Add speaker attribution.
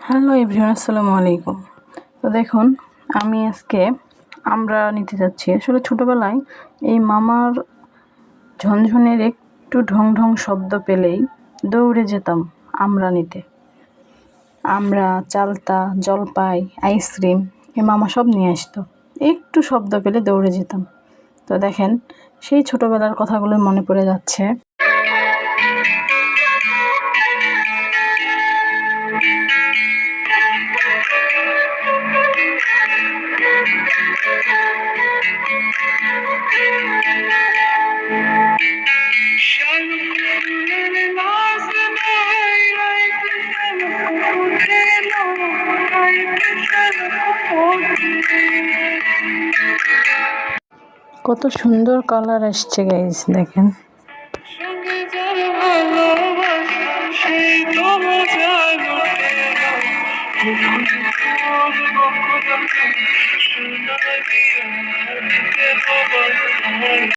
Speaker 1: Hello everyone, আসসালামু আলাইকুম। তো দেখুন, আমি আজকে আমরা নিতে যাচ্ছি। আসলে ছোটোবেলায় এই মামার ঝনঝনের একটু ঢং ঢং শব্দ পেলেই দৌড়ে যেতাম আমরা নিতে। আমরা, চালতা, জলপাই, আইসক্রিম এই মামা সব নিয়ে আসতো। একটু শব্দ পেলে দৌড়ে যেতাম। তো দেখেন, সেই ছোটোবেলার কথাগুলো মনে পড়ে যাচ্ছে। কত সুন্দর কালার আসছে গাইস, দেখেন।